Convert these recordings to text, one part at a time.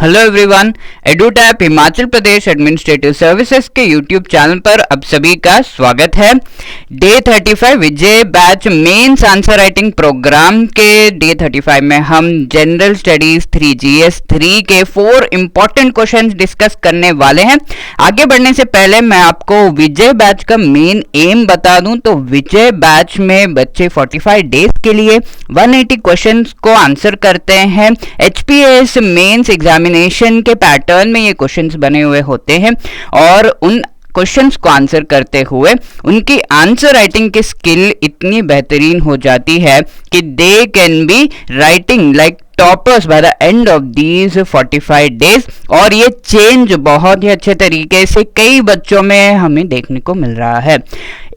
Hello everyone, Edutap Himachal Pradesh administrative services के YouTube channel पर आप सभी का स्वागत है। Day 35 Vijay batch mains answer writing programme के डे 35 में हम जनरल स्टडीज 3 GS 3 के 4 इंपॉर्टेंट क्वेश्चंस डिस्कस करने वाले हैं। आगे बढ़ने से पहले मैं आपको विजय बैच का मेन एम बता दूं तो विजय बैच में बच्चे 45 डेज के लिए 180 क्वेश्चंस को आंसर करते हैं। HPS मेंस एग्जामिनेशन के पैटर्न में ये क्वेश्चंस बने हुए होते हैं और उन क्वेश्चंस को आंसर करते हुए उनकी आंसर राइटिंग की स्किल इतनी बेहतरीन हो जाती है कि they can be writing like toppers by the end of these 45 days. और ये चेंज बहुत ही अच्छे तरीके से कई बच्चों में हमें देखने को मिल रहा है।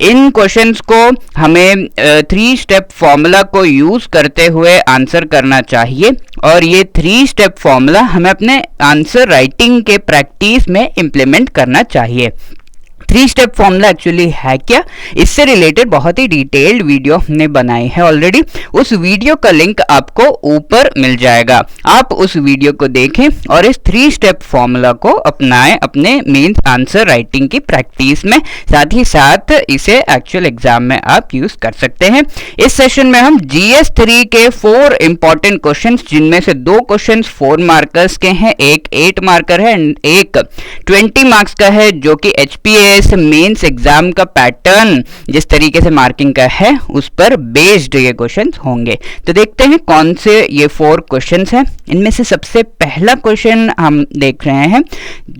इन क्वेश्चंस को हमें 3 स्टेप फॉर्मूला को यूज करते हुए आंसर करना चाहिए और ये 3 स्टेप फॉर्मूला हमें अपने आंसर राइटिंग के प्रैक्टिस में इम्प्लीमेंट करना चाहिए। 3 स्टेप फॉर्मूला एक्चुअली है क्या, इससे रिलेटेड बहुत ही डिटेल्ड वीडियो हमने बनाई है ऑलरेडी। उस वीडियो का लिंक आपको ऊपर मिल जाएगा, आप उस वीडियो को देखें और इस 3 स्टेप फॉर्मूला को अपनाएं अपने मेंस आंसर राइटिंग की प्रैक्टिस में। साथ ही साथ इसे एक्चुअल एग्जाम में आप यूज कर सकते हैं। इस सेशन में हम GS 3 के 4 इंपॉर्टेंट क्वेश्चंस, जिनमें से 2 क्वेश्चंस 4 मार्कर्स के हैं, एक 8 मार्कर है एंड एक 20 मार्क्स का है, जो कि HPS मेंस एग्जाम का पैटर्न जिस तरीके से मार्किंग का है उस पर बेस्ड ये क्वेश्चंस होंगे। तो देखते हैं कौन से ये 4 क्वेश्चंस हैं। इनमें से सबसे पहला क्वेश्चन हम देख रहे हैं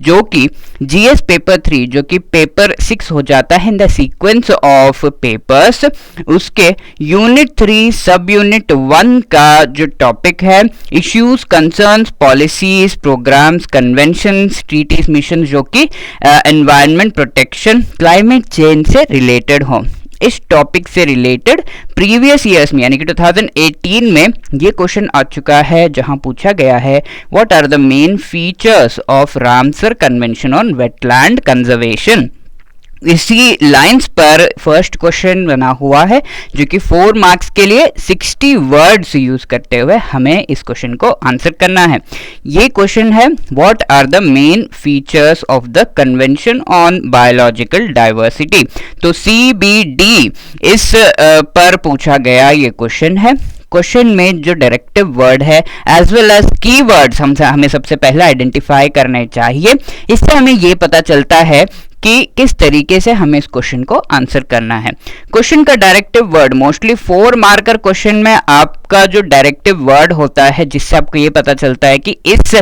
जो कि GS पेपर 3 जो कि पेपर 6 हो जाता है in the sequence of papers, उसके यूनिट 3 सब यूनिट 1 का जो टॉपिक है issues concerns policies programmes conventions treaties mission, जो कि एनवायरनमेंट प्रोटेक्शन क्लाइमेट चेंज से रिलेटेड हो। इस टॉपिक से रिलेटेड प्रीवियस ईयर्स में यानी कि 2018 में ये क्वेश्चन आ चुका है, जहां पूछा गया है what are the main features of Ramsar convention on wetland conservation. इसी लाइंस पर फर्स्ट क्वेश्चन बना हुआ है जो कि 4 मार्क्स के लिए 60 वर्ड्स यूज करते हुए हमें इस क्वेश्चन को आंसर करना है। ये क्वेश्चन है what are the main features of the convention on biological diversity. तो CBD इस पर पूछा गया ये क्वेश्चन है। क्वेश्चन में जो डायरेक्टिव वर्ड है एज वेल एज कीवर्ड्स हमें सबसे पहले आइडेंटिफाई करने चाहिए। इससे हमें ये पता चलता है कि किस तरीके से हमें इस क्वेश्चन को आंसर करना है। क्वेश्चन का directive word mostly 4 marker question में आपका जो डायरेक्टिव वर्ड होता है, जिससे आपको ये पता चलता है कि इस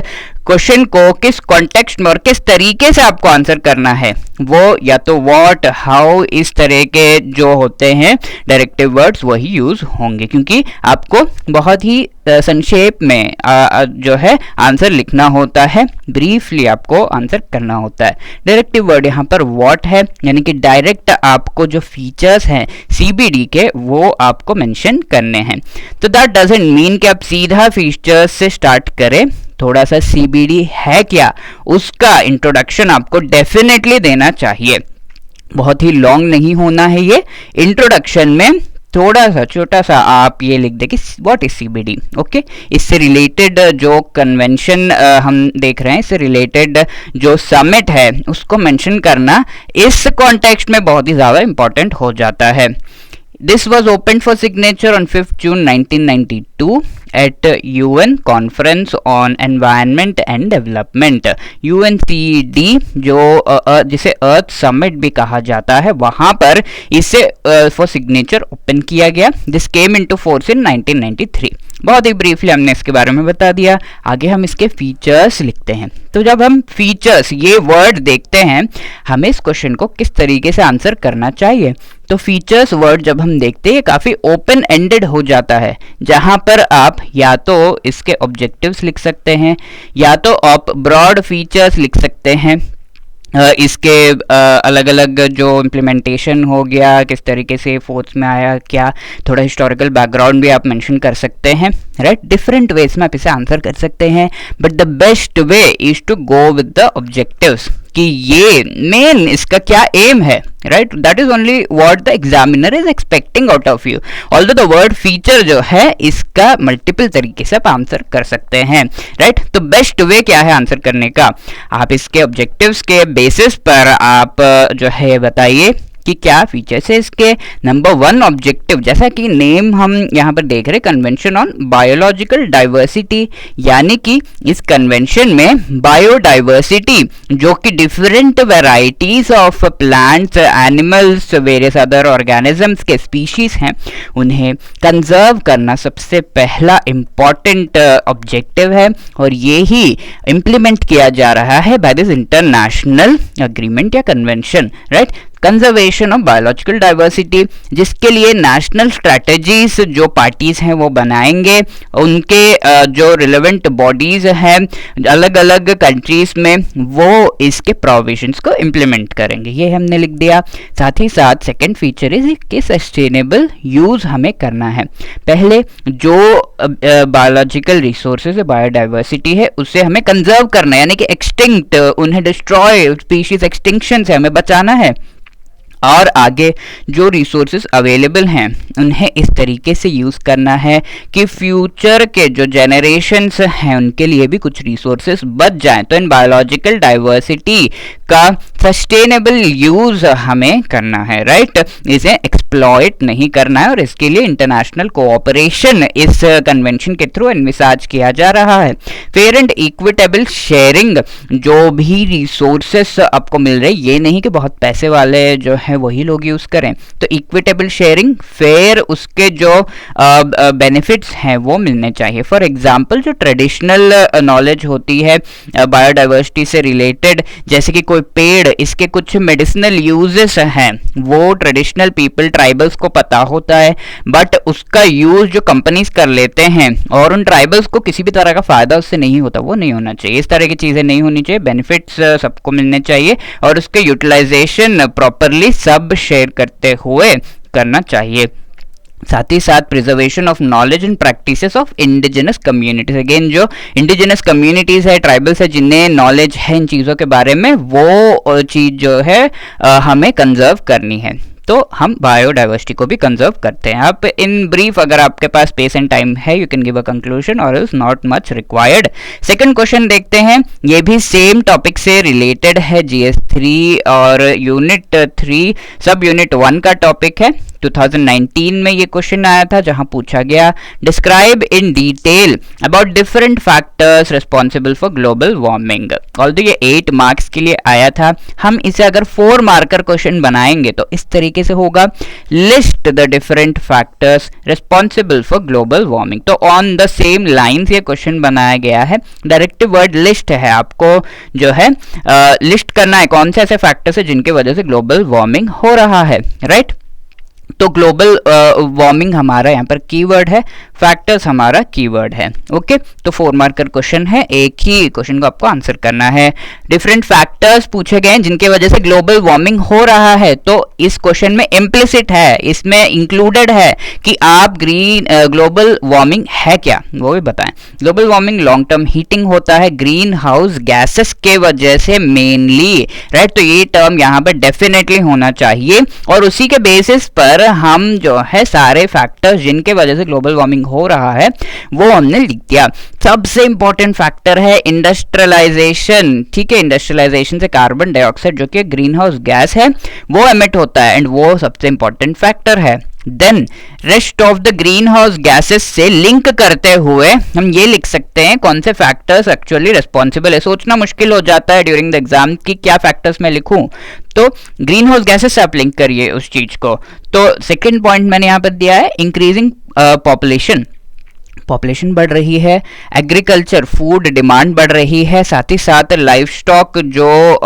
क्वेश्चन को किस कॉन्टेक्स्ट में और किस तरीके से आपको आंसर करना है, वो या तो व्हाट हाउ इस तरह के जो होते हैं डायरेक्टिव वर्ड्स वही यूज होंगे, क्योंकि आपको बहुत ही संक्षेप में जो है आंसर लिखना होता है, ब्रीफली आपको आंसर करना होता है। डायरेक्टिव वर्ड यहाँ पर व्हाट है, यानी कि डायरेक्ट आपको जो फीचर्स हैं CBD के वो आपको मेंशन करने हैं। तो दैट डजंट मीन कि आप सीधा फीचर्स से स्टार्ट करें। थोड़ा सा CBD है क्या उसका इंट्रोडक्शन आपको डेफिनेटली देना चाहिए। बहुत ही लॉन्ग नहीं होना है ये। इंट्रोडक्शन में थोड़ा सा छोटा सा आप ये लिख दें कि व्हाट इज CBD। ओके, इससे रिलेटेड जो कन्वेंशन हम देख रहे हैं, इससे रिलेटेड जो समिट है उसको मेंशन करना इस कॉन्टेक्स्ट में बहुत ही ज़्यादा इंपॉर्टेंट हो जाता है। This was opened for signature on 5th June 1992 at UN Conference on Environment and Development। UNCED जो जिसे अर्थ समिट भी कहा जाता है, वहाँ पर इसे फॉर सिग्नेचर ओपन किया गया। This came into force in 1993। बहुत ही ब्रीफली हमने इसके बारे में बता दिया। आगे हम इसके फीचर्स लिखते हैं। तो जब हम फीचर्स ये वर्ड देखते हैं, हमें इस क्वेश्चन को किस तरीके से आंसर करना चाहिए। तो फीचर्स वर्ड जब हम देखते हैं काफ़ी ओपन एंडेड हो जाता है, जहाँ पर आप या तो इसके ऑब्जेक्टिव्स लिख सकते हैं या तो आप ब्रॉड फीचर्स लिख सकते हैं। इसके अलग अलग जो इम्प्लीमेंटेशन हो गया, किस तरीके से फोर्स में आया, क्या थोड़ा हिस्टोरिकल बैकग्राउंड भी आप मेंशन कर सकते हैं, राइट। डिफरेंट वेज में आप इसे आंसर कर सकते हैं, but the best way is to go with the objectives. कि ये मेन इसका क्या एम है, right? That is only what the examiner is expecting out of you. Although the word feature जो है इसका मल्टीपल तरीके से आप आंसर कर सकते हैं, राइट? तो बेस्ट वे क्या है आंसर करने का, आप इसके ऑब्जेक्टिव्स के बेसिस पर आप जो है बताइए कि क्या फीचर्स है इसके। नंबर 1 ऑब्जेक्टिव, जैसा कि नेम हम यहाँ पर देख रहे, कन्वेंशन ऑन बायोलॉजिकल डाइवर्सिटी, यानी कि इस कन्वेंशन में बायोडाइवर्सिटी जो कि different varieties of plants, animals, various other organisms के स्पीशीज हैं, उन्हें कंजर्व करना सबसे पहला इंपॉर्टेंट ऑब्जेक्टिव है, और ये ही इंप्लीमेंट किया जा रहा है बाय दिस इंटरनेशनल अग्रीमेंट या convention, right? Conservation of biological diversity, जिसके लिए नेशनल स्ट्रेटजीज जो पार्टीज हैं वो बनाएंगे, उनके जो रिलेवेंट बॉडीज हैं अलग अलग कंट्रीज में, वो इसके प्रोविजंस को इम्प्लीमेंट करेंगे। ये हमने लिख दिया। साथ ही साथ सेकंड फीचर इज कि सस्टेनेबल यूज हमें करना है। पहले जो बायोलॉजिकल रिसोर्सेज बायोडाइवर्सिटी है उसे हमें कंजर्व करना है, यानी कि एक्सटिंक्ट, उन्हें डिस्ट्रॉय, स्पीशीज एक्सटिंक्शन से हमें बचाना है, और आगे जो रिसोर्सेज अवेलेबल हैं उन्हें इस तरीके से यूज़ करना है कि फ्यूचर के जो जेनरेशन्स हैं उनके लिए भी कुछ रिसोर्सेज बच जाएं। तो इन बायोलॉजिकल डाइवर्सिटी का सस्टेनेबल यूज़ हमें करना है, राइट? इसे एक्सप्लॉइट नहीं करना है, और इसके लिए इंटरनेशनल कोऑपरेशन इस कन्वेंशन के थ्रू एनविसाज किया जा रहा है। फेयर एंड इक्विटेबल शेयरिंग, जो भी रिसोर्सेस आपको मिल रहे, ये नहीं कि बहुत पैसे वाले जो है वही लोग यूज करें, तो इक्विटेबल शेयरिंग, फेयर, उसके जो बेनिफिट्स हैं वो मिलने चाहिए। फॉर एग्जांपल जो ट्रेडिशनल नॉलेज होती है बायोडाइवर्सिटी से रिलेटेड, जैसे कि कोई पेड़, इसके कुछ मेडिसिनल यूजेस हैं, वो ट्रेडिशनल पीपल, ट्राइबल्स को पता होता है, बट उसका यूज जो कंपनीज कर लेते हैं और उन ट्राइबल्स को किसी भी तरह का फायदा उससे नहीं होता, वो नहीं होना चाहिए। इस तरह की चीजें नहीं होनी चाहिए। बेनिफिट्स सबको मिलने चाहिए, और उसके यूटिलाइजेशन प्रॉपरली सब शेयर करते हुए करना चाहिए। साथ ही साथ preservation of knowledge and practices of indigenous communities, again जो इंडिजिनस कम्युनिटीज है, ट्राइबल्स है, जिन्हें नॉलेज है इन चीज़ों के बारे में, वो चीज़ जो है हमें कंजर्व करनी है। तो हम बायोडाइवर्सिटी को भी कंजर्व करते हैं। आप इन ब्रीफ, अगर आपके पास स्पेस एंड टाइम है, you can give a conclusion, और is not much required. Second question देखते हैं, ये भी सेम टॉपिक से रिलेटेड है, GS 3 और यूनिट 3 सब यूनिट 1 का टॉपिक है। 2019 में ये क्वेश्चन आया था, जहां पूछा गया describe in detail about different factors responsible for global warming. Although ये 8 मार्क्स के लिए आया था, हम इसे अगर 4 मार्कर क्वेश्चन बनाएंगे तो इस तरीके से होगा, list the different factors responsible for global warming. तो ऑन द सेम लाइंस ये क्वेश्चन बनाया गया है। डायरेक्टिव वर्ड लिस्ट है, आपको जो है लिस्ट करना है कौन से ऐसे फैक्टर्स है जिनके वजह से ग्लोबल वार्मिंग हो रहा है, राइट? तो ग्लोबल वार्मिंग हमारा यहाँ पर कीवर्ड है, फैक्टर्स हमारा कीवर्ड है। ओके, तो 4 मार्कर क्वेश्चन है, एक ही क्वेश्चन को आपको आंसर करना है। डिफरेंट फैक्टर्स पूछे गए हैं जिनके वजह से ग्लोबल वार्मिंग हो रहा है, तो इस क्वेश्चन में इम्प्लिसिट है, इसमें इंक्लूडेड है कि आप ग्लोबल वार्मिंग है क्या वो भी बताएं। Global warming long term heating होता है ग्रीन हाउस गैसेस के वजह से मेनली, राइट? तो ये टर्म यहाँ पर डेफिनेटली होना चाहिए, और उसी के बेसिस पर हम जो है सारे फैक्टर्स जिनके वजह से ग्लोबल वार्मिंग हो रहा है वो हमने लिख दिया। सबसे इंपॉर्टेंट फैक्टर है इंडस्ट्रियलाइजेशन, ठीक है? इंडस्ट्रियलाइजेशन से कार्बन डाइऑक्साइड जो कि ग्रीन हाउस गैस है वो एमिट होता है, एंड वो सबसे इंपॉर्टेंट फैक्टर है। Then rest of the green house gases से लिंक करते हुए हम ये लिख सकते हैं कौन से फैक्टर्स एक्चुअली रिस्पॉन्सिबल है। सोचना मुश्किल हो जाता है ड्यूरिंग द एग्जाम कि क्या फैक्टर्स मैं लिखूं, तो ग्रीन हाउस गैसेस से आप लिंक करिए उस चीज को। तो सेकंड पॉइंट मैंने यहाँ पर दिया है इंक्रीजिंग पॉपुलेशन बढ़ रही है, एग्रीकल्चर फूड डिमांड बढ़ रही है, साथ ही साथ लाइफ स्टॉक जो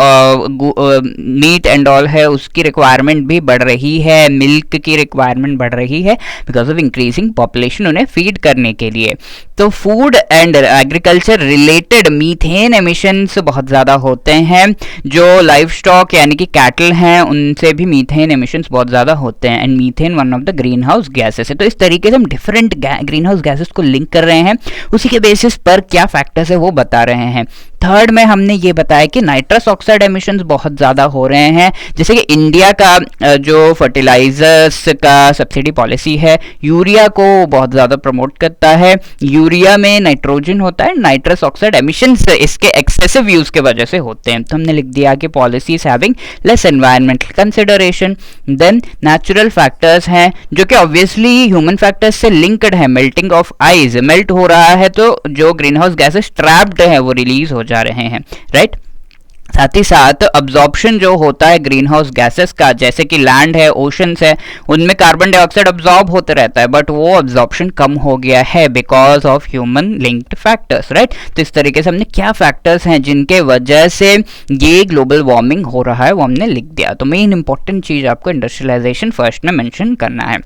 मीट एंड ऑल है उसकी रिक्वायरमेंट भी बढ़ रही है, मिल्क की रिक्वायरमेंट बढ़ रही है बिकॉज ऑफ इंक्रीजिंग पॉपुलेशन, उन्हें फीड करने के लिए। तो food and agriculture related methane emissions बहुत ज़्यादा होते हैं, जो लाइफ स्टॉक यानी कि कैटल हैं उनसे भी मीथेन एमिशंस बहुत ज़्यादा होते हैं, and methane one of the green house gases है। तो इस तरीके से हम डिफरेंट ग्रीन हाउस गैसेस को लिंक कर रहे हैं, उसी के बेसिस पर क्या फैक्टर्स है वो बता रहे हैं। थर्ड में हमने ये बताया कि नाइट्रस ऑक्साइड एमिशंस बहुत ज़्यादा हो रहे हैं, जैसे कि इंडिया का जो फर्टिलाइजर्स का सब्सिडी पॉलिसी है यूरिया को बहुत ज़्यादा प्रमोट करता है। यूरिया में नाइट्रोजन होता है, नाइट्रस ऑक्साइड एमिशंस इसके एक्सेसिव यूज़ के वजह से होते हैं। तो हमने लिख दिया कि policies having less environmental consideration. Then natural factors हैं जो कि ऑब्वियसली ह्यूमन फैक्टर्स से लिंक्ड है। मेल्टिंग ऑफ आइस, मेल्ट हो रहा है तो जो ग्रीन हाउस गैसेस ट्रैप्ड है वो रिलीज हो जा रहे हैं, राइट। साथ ही साथ अब्जॉर्प्शन जो होता है ग्रीन हाउस गैसेस का, जैसे कि लैंड है, ओशंस है, उनमें कार्बन डाइऑक्साइड अब्जॉर्ब होते रहता है, बट वो अब्जॉर्प्शन कम हो गया है because of human linked factors, right. तो इस तरीके से हमने क्या फैक्टर्स हैं जिनके वजह से ये ग्लोबल वार्मिंग हो रहा है वो हमने लिख दिया। तो मेन इंपॉर्टेंट चीज आपको इंडस्ट्रियलाइजेशन फर्स्ट में मेंशन करना है।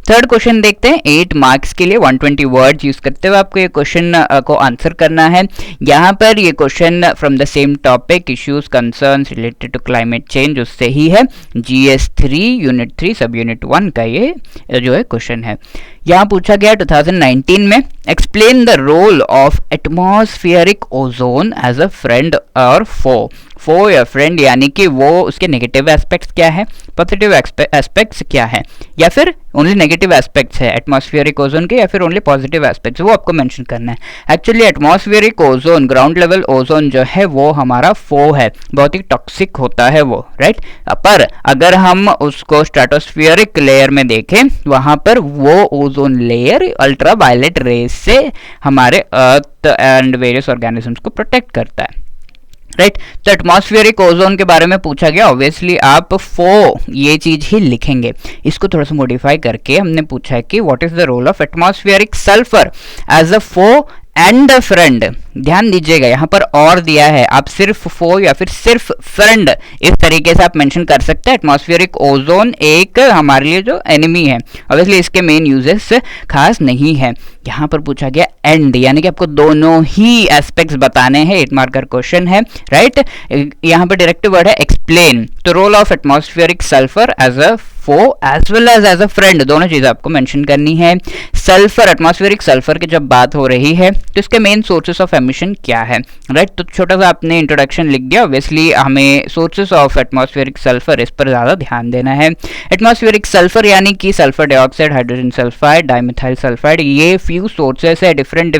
थर्ड क्वेश्चन देखते हैं। 8 मार्क्स के लिए 120 वर्ड्स यूज करते हुए आपको ये क्वेश्चन को आंसर करना है। यहाँ पर ये question from the same topic, issues concerns related to climate change, उससे ही है। GS3 यूनिट 3 सब यूनिट 1 का ये जो है क्वेश्चन है। यहाँ पूछा गया 2019 में, explain the role of atmospheric ozone as a friend और फो। फो या फ्रेंड यानी कि वो उसके नेगेटिव एस्पेक्ट्स क्या है, पॉजिटिव एस्पेक्ट्स क्या है, या फिर ओनली नेगेटिव एस्पेक्ट्स है एटमॉस्फेरिक ओजोन के, या फिर ओनली पॉजिटिव एस्पेक्ट्स, वो आपको मेंशन करना है। Actually atmospheric ozone, ground level ozone जो है वो हमारा फो है, बहुत ही टॉक्सिक होता है वो, राइट। पर अगर हम उसको स्ट्रेटोस्फेरिक लेयर में देखें, वहां पर वो ozone layer ultra violet rays से हमारे अर्थ एंड वेरियस ऑर्गेनिजम्स को प्रोटेक्ट करता है, राइट। तो एटमॉस्फेरिक ओजोन के बारे में पूछा गया, ऑब्वियसली आप फो ये चीज ही लिखेंगे। इसको थोड़ा सा मॉडिफाई करके हमने पूछा है कि what is the role of atmospheric sulphur as a foe and the friend. ध्यान दीजिएगा यहाँ पर और दिया है, आप सिर्फ फो या फिर सिर्फ फ्रेंड इस तरीके से आप मेंशन कर सकते हैं। एटमॉस्फेरिक ओजोन एक हमारे लिए जो एनिमी है, ऑब्वियसली इसके मेन यूजेस खास नहीं है। यहाँ पर पूछा गया एंड, यानी कि आपको दोनों ही एस्पेक्ट्स बताने हैं, 8 मार्कर क्वेश्चन है, राइट। यहाँ पर डायरेक्टिव वर्ड है एक्सप्लेन। तो role of atmospheric sulphur as a foe as well as a friend, दोनों चीजें आपको मेंशन करनी है। सल्फर, एटमॉस्फेरिक सल्फर की जब बात हो रही है तो इसके मेन सोर्सेस ऑफ एमिशन क्या है, राइट। तो छोटा सा आपने इंट्रोडक्शन लिख दिया, ऑब्वियसली हमें सोर्सेस ऑफ एटमॉस्फेरिक सल्फर इस पर ज्यादा ध्यान देना है। एटमॉस्फेरिक सल्फर यानी कि sulphur dioxide, hydrogen sulphide, dimethyl sulphide, ये फ्यू सोर्सेस है, डिफरेंट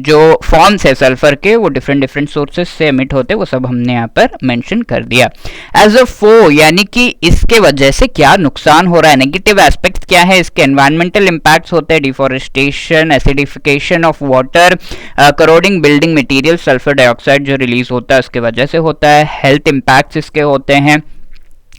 जो फॉर्म्स है सल्फर के, वो डिफरेंट सोर्सेस से एमिट होते हैं, वो सब हमने यहाँ पर मेंशन कर दिया। एज अ फो यानी कि इसके वजह से क्या नुकसान हो रहा है, नेगेटिव एस्पेक्ट क्या है इसके, एनवायरमेंटल इंपैक्ट्स होते हैं, deforestation, acidification of water, corroding building material, sulphur dioxide जो रिलीज होता है उसके वजह से होता है। हेल्थ इंपैक्ट्स इसके होते हैं,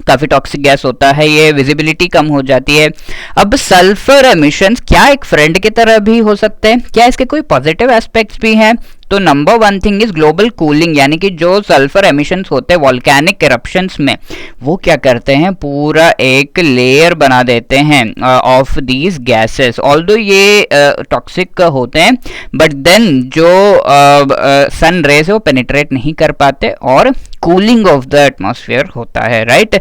काफी टॉक्सिक गैस होता है ये, विजिबिलिटी कम हो जाती है। अब सल्फर एमिशंस क्या एक फ्रेंड की तरह भी हो सकते हैं, क्या इसके कोई पॉजिटिव एस्पेक्ट्स भी हैं? तो number 1 thing is global cooling, यानी कि जो सल्फर एमिशंस होते हैं वॉल्केनिक इरप्शंस में, वो क्या करते हैं, पूरा एक लेयर बना देते हैं ऑफ दीज गैसेस। ऑल्दो ये टॉक्सिक होते हैं, बट देन जो सन रेज है वो पेनिट्रेट नहीं कर पाते और कूलिंग ऑफ द एटमॉस्फेयर होता है, राइट।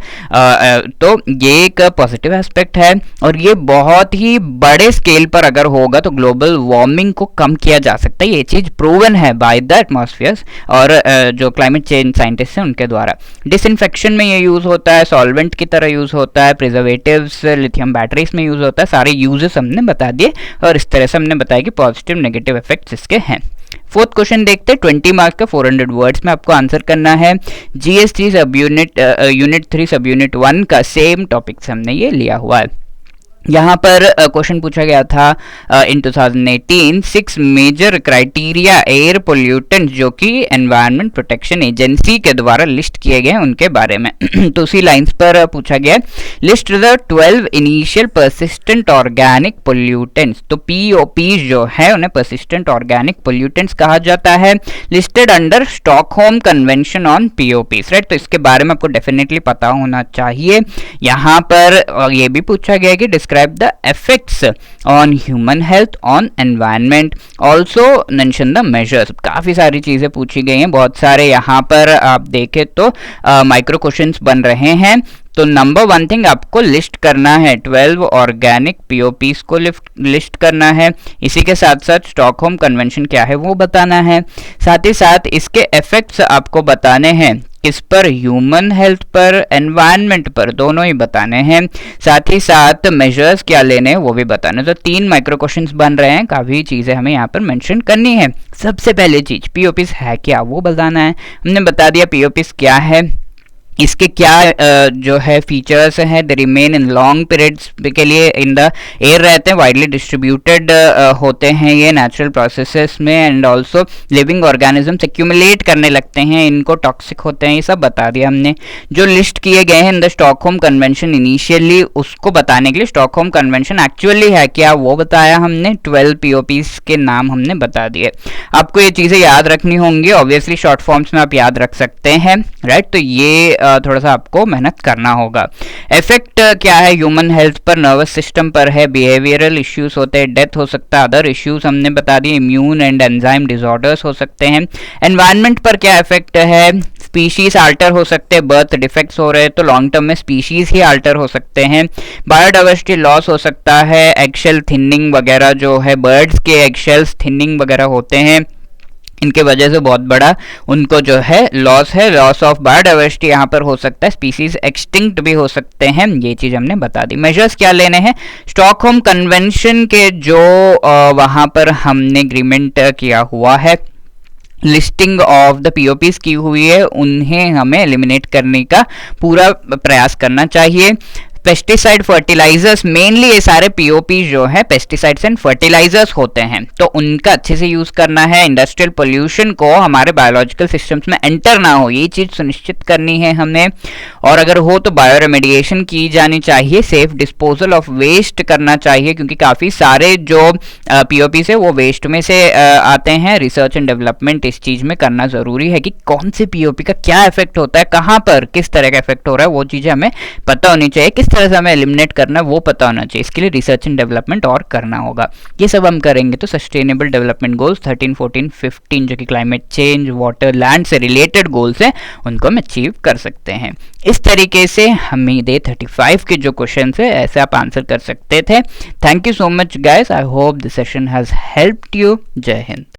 तो ये एक पॉजिटिव एस्पेक्ट है, और ये बहुत ही बड़े स्केल पर अगर होगा तो ग्लोबल वार्मिंग को कम किया जा सकता है। ये चीज प्रूवन है बाय द एटमॉस्फेयर और जो क्लाइमेट चेंज साइंटिस्ट हैं उनके द्वारा। डिसइंफेक्शन में ये यूज होता है, सॉल्वेंट की तरह यूज होता है, प्रिजर्वेटिव्स, लिथियम बैटरीज में यूज होता है। सारे यूजेस हमने बता दिए और इस तरह से हमने बताया कि पॉजिटिव नेगेटिव इफेक्ट्स इसके हैं। फोर्थ क्वेश्चन देखते हैं, 20 मार्क्स का 400 वर्ड्स में आपको आंसर करना है। GS3 सब यूनिट 3 सब यूनिट 1 का सेम टॉपिक से हमने ये लिया हुआ है। यहाँ पर क्वेश्चन पूछा गया था इन 2018 6 मेजर क्राइटेरिया एयर पोल्यूटेंट जो कि एनवायरनमेंट प्रोटेक्शन एजेंसी के द्वारा लिस्ट किए गए हैं उनके बारे में। तो उसी लाइंस पर पूछा गया list the 12 initial persistent organic pollutants. तो POP जो है उन्हें परसिस्टेंट ऑर्गेनिक पोल्यूटेंट्स कहा जाता है, listed under Stockholm convention on POPs, right. तो इसके बारे में आपको डेफिनेटली पता होना चाहिए। यहाँ पर ये भी पूछा गया कि describe describe the effects on human health, on environment, also mention the measures. काफ़ी सारी चीज़ें पूछी गई हैं, बहुत सारे यहाँ पर आप देखें तो माइक्रो क्वेश्चंस बन रहे हैं। तो नंबर 1 थिंग आपको लिस्ट करना है, 12 ऑर्गेनिक पीओपीज को लिस्ट करना है। इसी के साथ साथ स्टॉकहोम कन्वेंशन क्या है वो बताना है। साथ ही साथ इसके इफेक्ट्स आपको बताने हैं, किस पर, ह्यूमन हेल्थ पर, एनवायरनमेंट पर, दोनों ही बताने हैं। साथ ही साथ मेजर्स क्या लेने हैं वो भी बताना है। तो 3 माइक्रो क्वेश्चंस बन रहे हैं, काफ़ी चीज़ें हमें यहाँ पर मेंशन करनी है। सबसे पहले चीज़ पीओपीज है क्या वो बताना है। हमने बता दिया पीओपीज क्या है, इसके क्या जो है फीचर्स हैं। The remain in long periods के लिए इन द एयर रहते हैं, वाइडली डिस्ट्रीब्यूटेड होते हैं ये नेचुरल प्रोसेसेस में, and also living organisms accumulate करने लगते हैं, इनको टॉक्सिक होते हैं, ये सब बता दिया हमने। जो लिस्ट किए गए हैं in the Stockholm convention initially, उसको बताने के लिए स्टॉकहोम कन्वेंशन एक्चुअली है क्या वो बताया हमने। 12 पीओपीज के नाम हमने बता दिए। आपको ये चीज़ें याद रखनी होंगी, ऑब्वियसली शॉर्ट फॉर्म्स में आप याद रख सकते हैं, राइट। तो ये थोड़ा सा आपको मेहनत करना होगा। इफेक्ट क्या है ह्यूमन हेल्थ पर, नर्वस सिस्टम पर है, बिहेवियरल इश्यूज होते हैं, डेथ हो सकता है, अदर इश्यूज हमने बता दिए, इम्यून एंड एंजाइम डिसऑर्डर्स हो सकते हैं। एनवायरनमेंट पर क्या इफेक्ट है, स्पीशीज अल्टर हो सकते हैं, बर्थ डिफेक्ट्स हो रहे हैं तो लॉन्ग टर्म में स्पीशीज ही अल्टर हो सकते हैं। बायोडाइवर्सिटी लॉस हो सकता है, एगशेल थिनिंग वगैरह जो है, बर्ड्स के एगशेल्स थिनिंग वगैरह होते हैं, इनके वजह से बहुत बड़ा उनको जो है लॉस है, लॉस ऑफ बायोडाइवर्सिटी यहाँ पर हो सकता है, स्पीसीज एक्सटिंक्ट भी हो सकते हैं, ये चीज़ हमने बता दी। मेजर्स क्या लेने हैं, स्टॉकहोम कन्वेंशन के जो वहाँ पर हमने एग्रीमेंट किया हुआ है, लिस्टिंग ऑफ द पीओपीज की हुई है, उन्हें हमें एलिमिनेट करने का पूरा प्रयास करना चाहिए। पेस्टिसाइड फर्टिलाइजर्स, मेनली ये सारे पीओपी जो है पेस्टिसाइड्स एंड फर्टिलाइजर्स होते हैं, तो उनका अच्छे से यूज करना है। इंडस्ट्रियल पोल्यूशन को हमारे बायोलॉजिकल सिस्टम्स में एंटर ना हो, ये चीज सुनिश्चित करनी है हमें। और अगर हो तो बायो रेमेडिएशन की जानी चाहिए, सेफ डिस्पोजल ऑफ वेस्ट करना चाहिए, क्योंकि काफी सारे जो पीओपी है वो वेस्ट में से आते हैं। रिसर्च एंड डेवलपमेंट इस चीज में करना जरूरी है कि कौन से पीओपी का क्या इफेक्ट होता है, कहाँ पर किस तरह का इफेक्ट हो रहा है, वो चीजें हमें पता होनी चाहिए। किस तरह से हमें एलिमिनेट करना है वो पता होना चाहिए, इसके लिए रिसर्च एंड डेवलपमेंट और करना होगा। ये सब हम करेंगे तो सस्टेनेबल डेवलपमेंट गोल्स 13, 14, 15 जो कि क्लाइमेट चेंज, वाटर, लैंड से रिलेटेड गोल्स हैं, उनको हम अचीव कर सकते हैं। इस तरीके से हमें डे 35 के जो क्वेश्चन है ऐसे आप आंसर कर सकते थे। Thank you so much guys, I hope this session has helped you. जय हिंद।